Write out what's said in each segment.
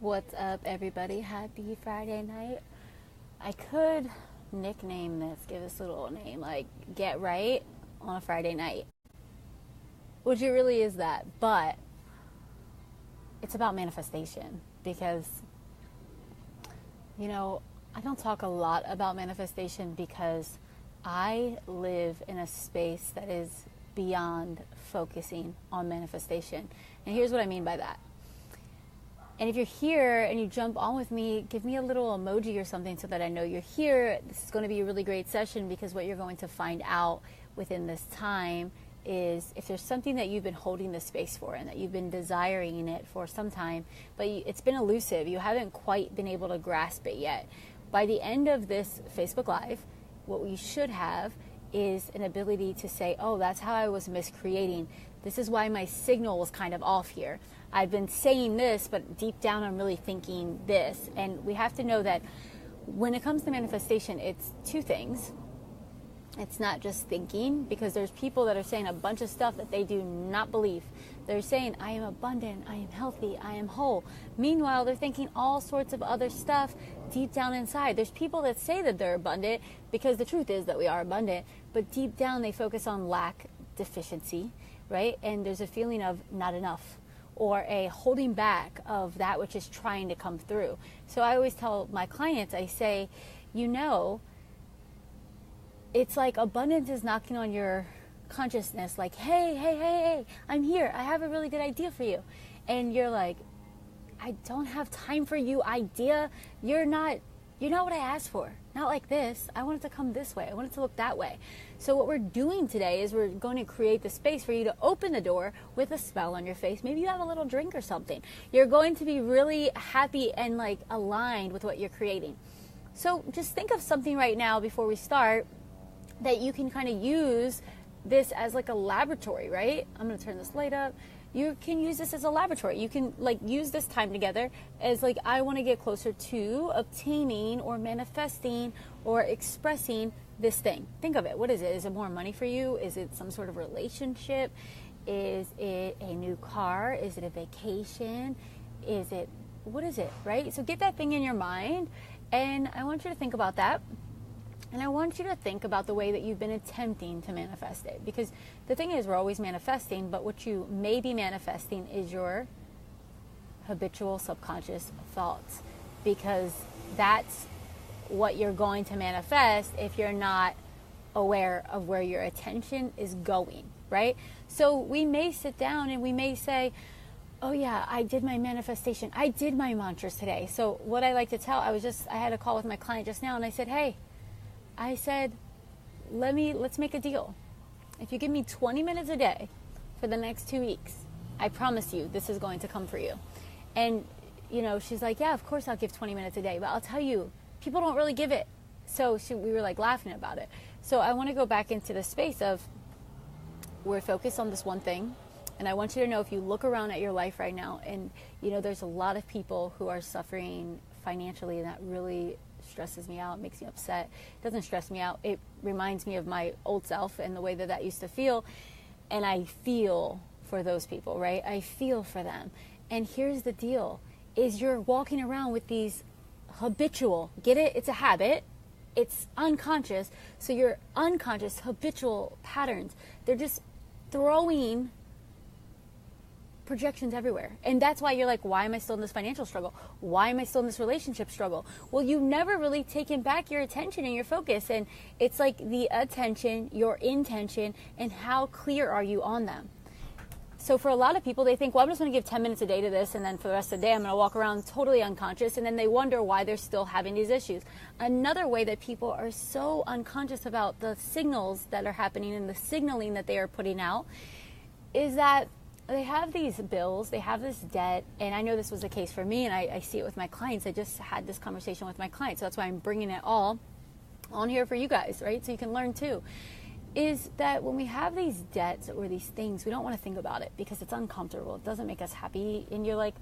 What's up, everybody? Happy Friday night. I could nickname this, give this a little name, like Get Right on a Friday Night, which it really is that, but it's about manifestation because, I don't talk a lot about manifestation because I live in a space that is beyond focusing on manifestation. And here's what I mean by that. And if you're here and you jump on with me, give me a little emoji or something so that I know you're here. This is going to be a really great session because what you're going to find out within this time is if there's something that you've been holding the space for and that you've been desiring it for some time, but it's been elusive. You haven't quite been able to grasp it yet. By the end of this Facebook Live, what we should have is an ability to say, oh, that's how I was miscreating. This is why my signal was kind of off here. I've been saying this, but deep down I'm really thinking this. And we have to know that when it comes to manifestation, it's two things. It's not just thinking, because there's people that are saying a bunch of stuff that they do not believe. They're saying, I am abundant, I am healthy, I am whole. Meanwhile, they're thinking all sorts of other stuff deep down inside. There's people that say that they're abundant because the truth is that we are abundant, but deep down they focus on lack, deficiency, right? And there's a feeling of not enough, or a holding back of that which is trying to come through. So I always tell my clients, I say, it's like abundance is knocking on your consciousness like, hey, I'm here. I have a really good idea for you. And you're like, I don't have time for you, idea. You're not what I asked for. Not like this. I want it to come this way. I want it to look that way. So what we're doing today is we're going to create the space for you to open the door with a smile on your face. Maybe you have a little drink or something. You're going to be really happy and like aligned with what you're creating. So just think of something right now before we start that you can kind of use this as like a laboratory, right? I'm going to turn this light up. You can use this as a laboratory. You can like use this time together as like, I want to get closer to obtaining or manifesting or expressing this thing. Think of it. What is it? Is it more money for you? Is it some sort of relationship? Is it a new car? Is it a vacation? What is it, right? So get that thing in your mind, and I want you to think about that. And I want you to think about the way that you've been attempting to manifest it. Because the thing is, we're always manifesting, but what you may be manifesting is your habitual subconscious thoughts. Because that's what you're going to manifest if you're not aware of where your attention is going, right? So we may sit down and we may say, oh yeah, I did my manifestation. I did my mantras today. So what I like to tell, I had a call with my client just now and I said, hey, let's make a deal. If you give me 20 minutes a day for the next 2 weeks, I promise you this is going to come for you. And, she's like, yeah, of course I'll give 20 minutes a day, but I'll tell you, people don't really give it. So we were like laughing about it. So I want to go back into the space of we're focused on this one thing. And I want you to know, if you look around at your life right now and, there's a lot of people who are suffering financially, and that really stresses me out, makes me upset. It doesn't stress me out. It reminds me of my old self and the way that used to feel. And I feel for those people, right? I feel for them. And here's the deal, is you're walking around with these habitual, get it? It's a habit. It's unconscious. So your unconscious habitual patterns, they're just throwing projections everywhere. And that's why you're like, why am I still in this financial struggle? Why am I still in this relationship struggle? Well, you've never really taken back your attention and your focus. And it's like the attention, your intention, and how clear are you on them? So for a lot of people, they think, well, I'm just going to give 10 minutes a day to this, and then for the rest of the day, I'm going to walk around totally unconscious, and then they wonder why they're still having these issues. Another way that people are so unconscious about the signals that are happening and the signaling that they are putting out is that they have these bills, they have this debt, and I know this was the case for me, and I see it with my clients. I just had this conversation with my clients, so that's why I'm bringing it all on here for you guys, right? So you can learn too. Is that when we have these debts or these things, we don't want to think about it because it's uncomfortable. It doesn't make us happy, and you're like,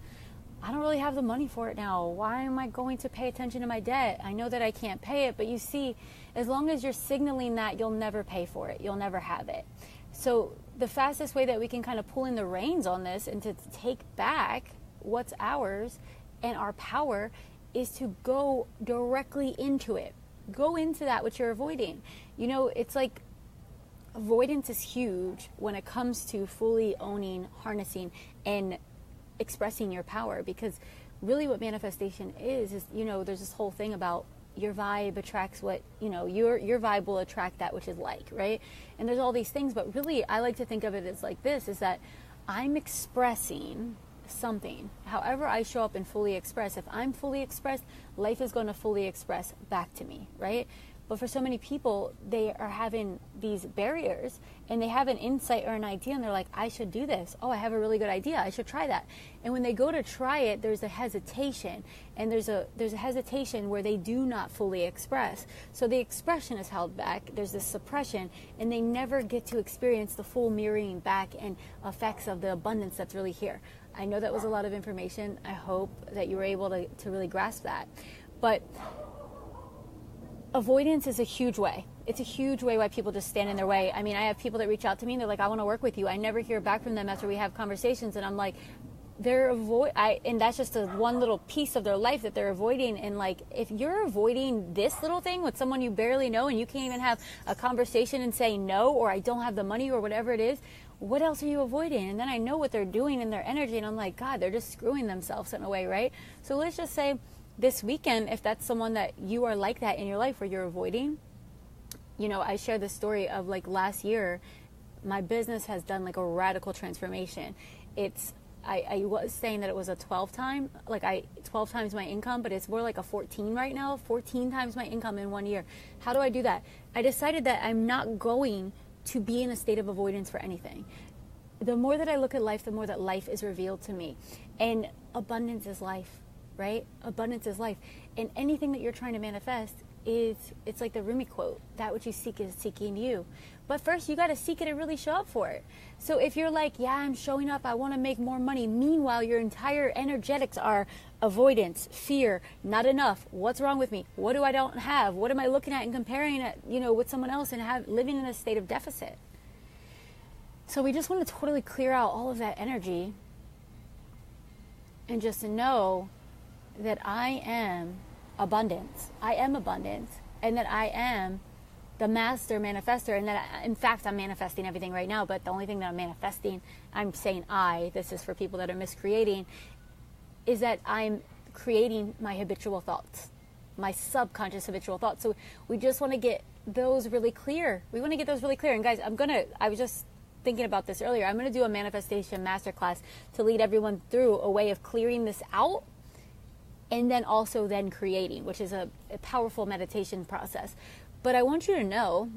I don't really have the money for it now. Why am I going to pay attention to my debt? I know that I can't pay it, but you see, as long as you're signaling that, you'll never pay for it. You'll never have it. So the fastest way that we can kind of pull in the reins on this and to take back what's ours And our power is to go directly into it. Go into that which you're avoiding. You know, it's like avoidance is huge when it comes to fully owning, harnessing, and expressing your power, because really what manifestation is, you know, there's this whole thing about your vibe attracts what, you know, your vibe will attract that which is like, right? And there's all these things, but really I like to think of it as like this, is that I'm expressing something. However I show up and fully express, if I'm fully expressed, life is going to fully express back to me, right? But for so many people, they are having these barriers and they have an insight or an idea and they're like, I should do this. Oh, I have a really good idea. I should try that. And when they go to try it, there's a hesitation, and there's a hesitation where they do not fully express. So the expression is held back. There's this suppression, and they never get to experience the full mirroring back and effects of the abundance that's really here. I know that was a lot of information. I hope that you were able to really grasp that. But avoidance is a huge way. It's a huge way why people just stand in their way. I mean, I have people that reach out to me and they're like, I want to work with you. I never hear back from them after we have conversations. And I'm like, and that's just a one little piece of their life that they're avoiding. And like, if you're avoiding this little thing with someone you barely know and you can't even have a conversation and say no, or I don't have the money or whatever it is, what else are you avoiding? And then I know what they're doing in their energy and I'm like, God, they're just screwing themselves in a way, right? So let's just say this weekend, if that's someone that you are like that in your life where you're avoiding, you know, I share the story of like last year, my business has done like a radical transformation. I was saying that it was a 12 times my income, but it's more like a 14 right now, 14 times my income in 1 year. How do I do that? I decided that I'm not going to be in a state of avoidance for anything. The more that I look at life, the more that life is revealed to me. And abundance is life, right? Abundance is life. And anything that you're trying to manifest it's like the Rumi quote, that which you seek is seeking you. But first you got to seek it and really show up for it. So if you're like, yeah, I'm showing up, I want to make more money. Meanwhile, your entire energetics are avoidance, fear, not enough. What's wrong with me? What do I don't have? What am I looking at and comparing it, you know, with someone else and living in a state of deficit? So we just want to totally clear out all of that energy and just know that I am abundance. I am abundance, and that I am the master manifester, and that in fact I'm manifesting everything right now, but the only thing that I'm manifesting, I'm saying this is for people that are miscreating, is that I'm creating my habitual thoughts, my subconscious habitual thoughts. So we just want to get those really clear. We want to get those really clear. And guys, I was just thinking about this earlier. I'm going to do a manifestation masterclass to lead everyone through a way of clearing this out, and then also then creating, which is a powerful meditation process. But I want you to know,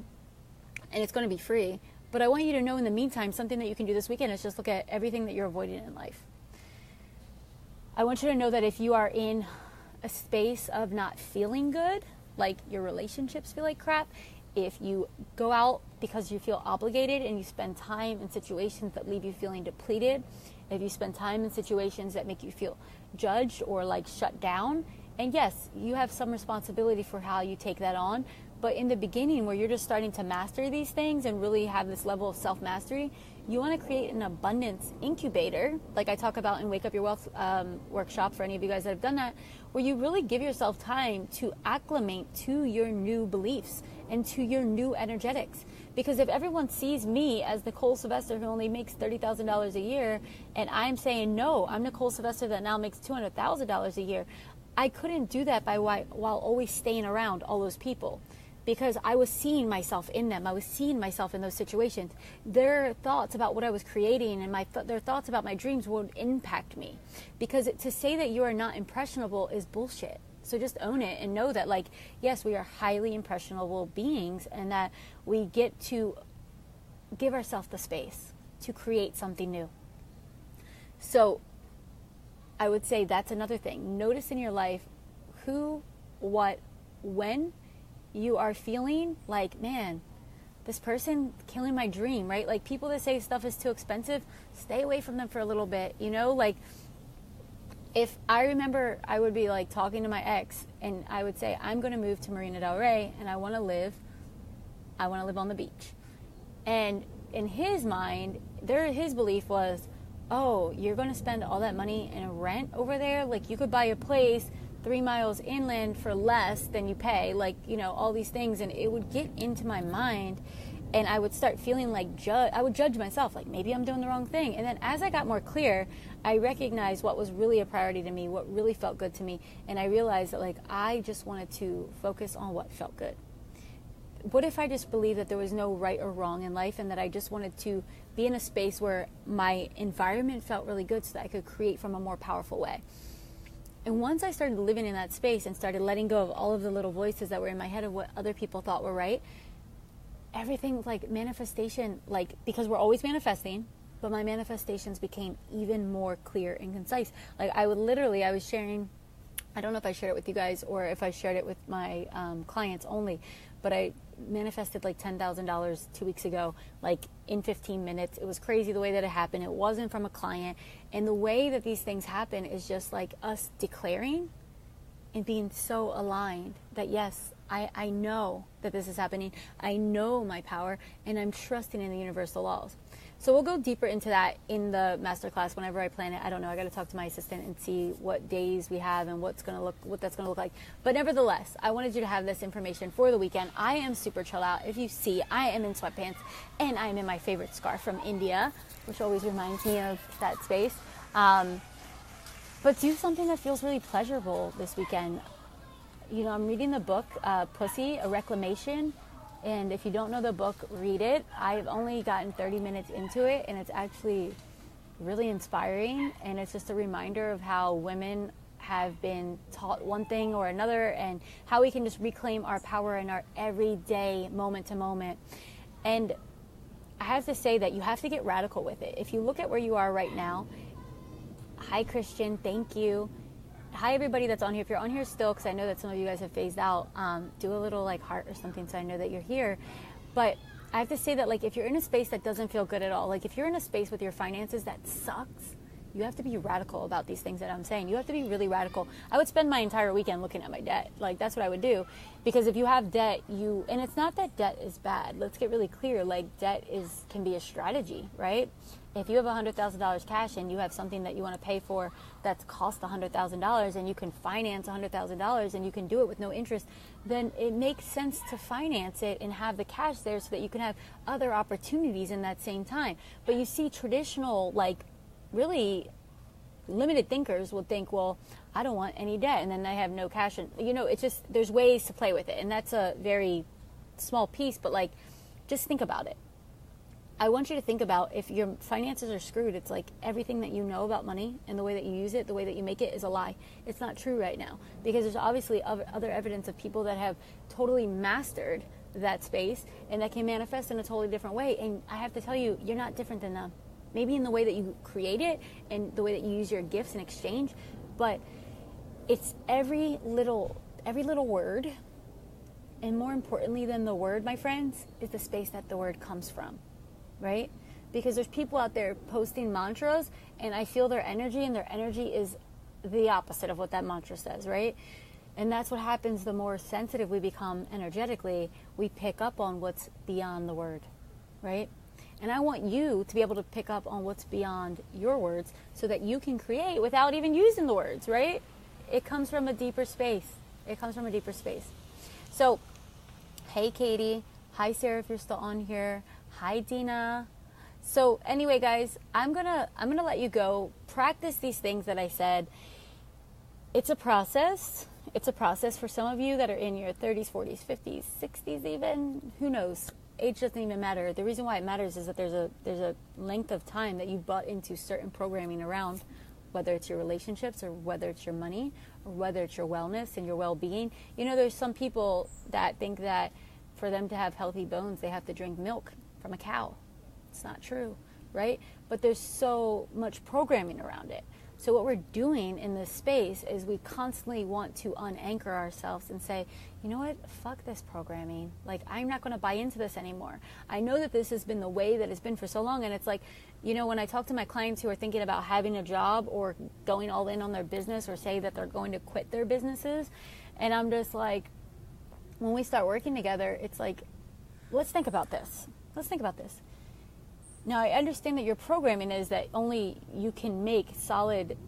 and it's going to be free, but I want you to know in the meantime, something that you can do this weekend is just look at everything that you're avoiding in life. I want you to know that if you are in a space of not feeling good, like your relationships feel like crap, if you go out because you feel obligated and you spend time in situations that leave you feeling depleted, if you spend time in situations that make you feel judged or like shut down, and yes, you have some responsibility for how you take that on, but in the beginning where you're just starting to master these things and really have this level of self-mastery, you want to create an abundance incubator, like I talk about in Wake Up Your Wealth workshop for any of you guys that have done that, where you really give yourself time to acclimate to your new beliefs and to your new energetics. Because if everyone sees me as Nichole Sylvester who only makes $30,000 a year, and I'm saying, no, I'm Nichole Sylvester that now makes $200,000 a year, I couldn't do that while always staying around all those people. Because I was seeing myself in them. I was seeing myself in those situations. Their thoughts about what I was creating and their thoughts about my dreams would impact me. Because to say that you are not impressionable is bullshit. So just own it and know that, like, yes, we are highly impressionable beings, and that we get to give ourselves the space to create something new. So I would say that's another thing. Notice in your life who, what, when you are feeling like, man, this person killing my dream, right? Like people that say stuff is too expensive, stay away from them for a little bit, you know? Like if I remember, I would be like talking to my ex and I would say, I'm going to move to Marina Del Rey and I want to live on the beach. And in his mind, his belief was, oh, you're going to spend all that money in rent over there? Like, you could buy a place 3 miles inland for less than you pay, like, you know, all these things. And it would get into my mind, and I would start feeling like I would judge myself, like maybe I'm doing the wrong thing. And then as I got more clear, I recognized what was really a priority to me, what really felt good to me. And I realized that, like, I just wanted to focus on what felt good. What if I just believed that there was no right or wrong in life, and that I just wanted to be in a space where my environment felt really good so that I could create from a more powerful way? And once I started living in that space and started letting go of all of the little voices that were in my head of what other people thought were right, everything, like manifestation, like, because we're always manifesting, but my manifestations became even more clear and concise. Like, I was sharing, I don't know if I shared it with you guys or if I shared it with my clients only, but I manifested like $10,000 2 weeks ago, like in 15 minutes. It was crazy the way that it happened. It wasn't from a client. And the way that these things happen is just like us declaring and being so aligned that, yes, I know that this is happening. I know my power, and I'm trusting in the universal laws. So we'll go deeper into that in the masterclass whenever I plan it. I don't know. I got to talk to my assistant and see what days we have and what that's going to look like. But nevertheless, I wanted you to have this information for the weekend. I am super chilled out. If you see, I am in sweatpants, and I am in my favorite scarf from India, which always reminds me of that space. But do something that feels really pleasurable this weekend. You know, I'm reading the book, Pussy, A Reclamation. And if you don't know the book, read it. I've only gotten 30 minutes into it, and it's actually really inspiring. And it's just a reminder of how women have been taught one thing or another, and how we can just reclaim our power in our everyday, moment to moment. And I have to say that you have to get radical with it. If you look at where you are right now, hi Christian, thank you. Hi everybody that's on here. If you're on here still, because I know that some of you guys have phased out, do a little like heart or something so I know that you're here. But I have to say that, like, if you're in a space that doesn't feel good at all, like if you're in a space with your finances that sucks, you have to be radical about these things that I'm saying. You have to be really radical. I would spend my entire weekend looking at my debt. Like, that's what I would do. Because if you have debt, and it's not that debt is bad. Let's get really clear. Like, debt can be a strategy, right? If you have $100,000 cash and you have something that you want to pay for that's cost $100,000, and you can finance $100,000 and you can do it with no interest, then it makes sense to finance it and have the cash there so that you can have other opportunities in that same time. But you see, traditional, like, really limited thinkers will think, well, I don't want any debt, and then I have no cash. And, you know, it's just, there's ways to play with it. And that's a very small piece, but, like, just think about it. I want you to think about, if your finances are screwed, it's like everything that you know about money and the way that you use it, the way that you make it, is a lie. It's not true right now, because there's obviously other evidence of people that have totally mastered that space and that can manifest in a totally different way. And I have to tell you, you're not different than them. Maybe in the way that you create it and the way that you use your gifts in exchange, but it's every little word. And more importantly than the word, my friends, is the space that the word comes from. Right? Because there's people out there posting mantras, and I feel their energy, and their energy is the opposite of what that mantra says, right? And that's what happens. The more sensitive we become energetically, we pick up on what's beyond the word, right? And I want you to be able to pick up on what's beyond your words so that you can create without even using the words, right? It comes from a deeper space. It comes from a deeper space. So, hey Katie. Hi Sarah, if you're still on here. Hi Dina. So anyway, guys, I'm gonna let you go. Practice these things that I said. It's a process. It's a process for some of you that are in your 30s, 40s, 50s, 60s even. Who knows? Age doesn't even matter. The reason why it matters is that there's a length of time that you bought into certain programming around, whether it's your relationships or whether it's your money or whether it's your wellness and your well-being. You know, there's some people that think that for them to have healthy bones, they have to drink milk from a cow. It's not true, right? But there's so much programming around it. So what we're doing in this space is we constantly want to unanchor ourselves and say, you know what, fuck this programming. Like, I'm not going to buy into this anymore. I know that this has been the way that it's been for so long. And it's like, you know, when I talk to my clients who are thinking about having a job or going all in on their business, or say that they're going to quit their businesses, and I'm just like, when we start working together, it's like, let's think about this. Let's think about this. Now, I understand that your programming is that only you can make solid,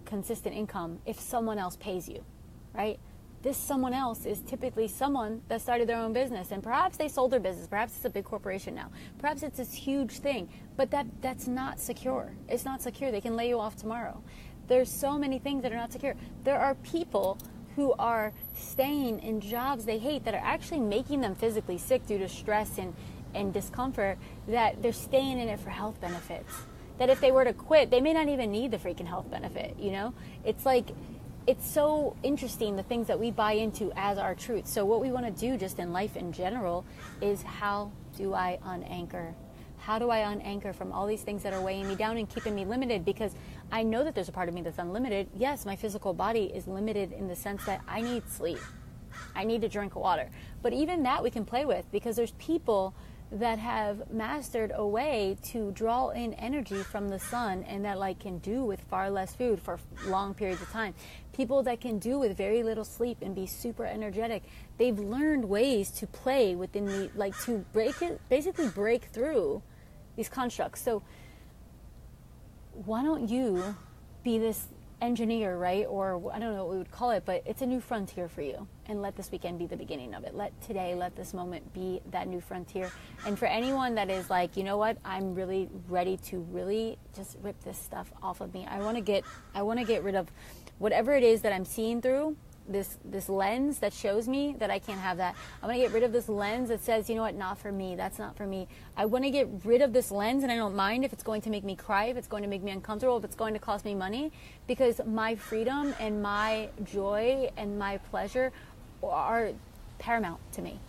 consistent income if someone else pays you, right? This someone else is typically someone that started their own business, and perhaps they sold their business. Perhaps it's a big corporation now. Perhaps it's this huge thing, but that's not secure. It's not secure. They can lay you off tomorrow. There's so many things that are not secure. There are people who are staying in jobs they hate that are actually making them physically sick due to stress and discomfort, that they're staying in it for health benefits. That if they were to quit, they may not even need the freaking health benefit, you know? It's like, it's so interesting, the things that we buy into as our truth. So what we want to do just in life in general is, how do I unanchor? How do I unanchor from all these things that are weighing me down and keeping me limited? Because I know that there's a part of me that's unlimited. Yes, my physical body is limited in the sense that I need sleep. I need to drink water. But even that we can play with, because there's people that have mastered a way to draw in energy from the sun, and that like can do with far less food for long periods of time. People that can do with very little sleep and be super energetic. They've learned ways to play within the, like, to basically break through these constructs. So why don't you be this engineer, right? Or I don't know what we would call it, but it's a new frontier for you. And let this weekend be the beginning of it. Let this moment be that new frontier. And for anyone that is like, you know what, I'm really ready to really just rip this stuff off of me. I want to get rid of whatever it is that I'm seeing through, this lens that shows me that I can't have that. I want to get rid of this lens that says, you know what, not for me. That's not for me. I want to get rid of this lens, and I don't mind if it's going to make me cry, if it's going to make me uncomfortable, if it's going to cost me money, because my freedom and my joy and my pleasure are paramount to me.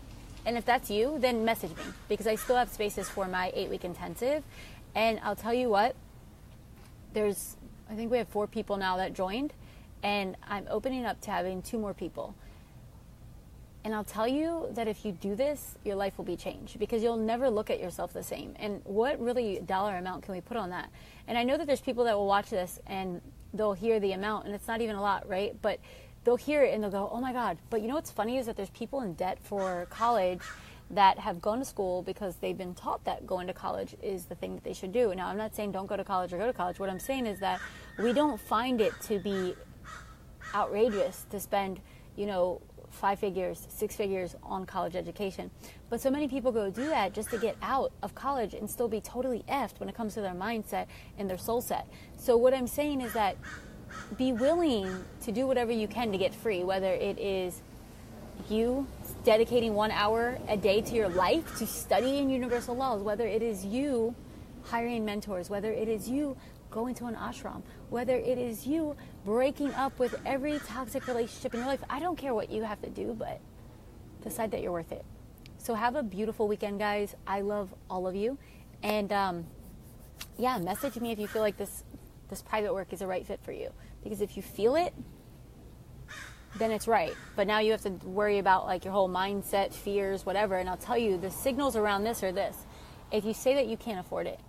And if that's you, then message me, because I still have spaces for my 8-week intensive. And I'll tell you what, I think we have 4 people now that joined, and I'm opening up to having 2 more people. And I'll tell you that if you do this, your life will be changed, because you'll never look at yourself the same. And what really dollar amount can we put on that? And I know that there's people that will watch this and they'll hear the amount, and it's not even a lot, right? But they'll hear it and they'll go, oh my God. But you know what's funny is that there's people in debt for college that have gone to school because they've been taught that going to college is the thing that they should do. Now, I'm not saying don't go to college or go to college. What I'm saying is that we don't find it to be outrageous to spend, 5 figures, 6 figures on college education. But so many people go do that just to get out of college and still be totally effed when it comes to their mindset and their soul set. So what I'm saying is that be willing to do whatever you can to get free, whether it is you dedicating 1 hour a day to your life to studying universal laws, whether it is you hiring mentors, whether it is you going to an ashram, whether it is you breaking up with every toxic relationship in your life. I don't care what you have to do, but decide that you're worth it. So have a beautiful weekend, guys. I love all of you. And message me if you feel like this private work is a right fit for you. Because if you feel it, then it's right. But now you have to worry about like your whole mindset, fears, whatever. And I'll tell you, the signals around this are this. If you say that you can't afford it,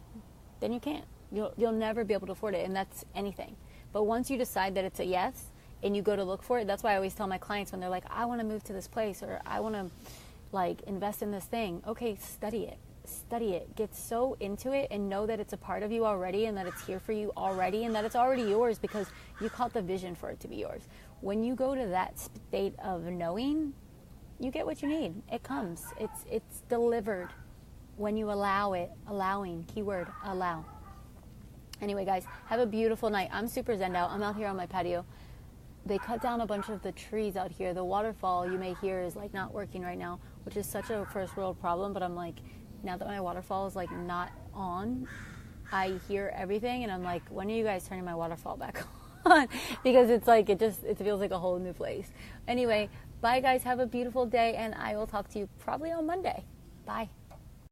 then you can't. You'll never be able to afford it, and that's anything. But once you decide that it's a yes, and you go to look for it, that's why I always tell my clients when they're like, I want to move to this place, or I want to like invest in this thing. Okay, study it. Get so into it and know that it's a part of you already, and that it's here for you already, and that it's already yours because you caught the vision for it to be yours. When you go to that state of knowing, you get what you need. It comes. It's delivered when you allow it. Allowing, keyword, allow. Anyway, guys, have a beautiful night. I'm super zenned out. I'm out here on my patio. They cut down a bunch of the trees out here. The waterfall you may hear is like not working right now, which is such a first world problem. But I'm like, now that my waterfall is like not on, I hear everything, and I'm like, when are you guys turning my waterfall back on? Because it's like, it feels like a whole new place. Anyway, bye guys. Have a beautiful day, and I will talk to you probably on Monday. Bye.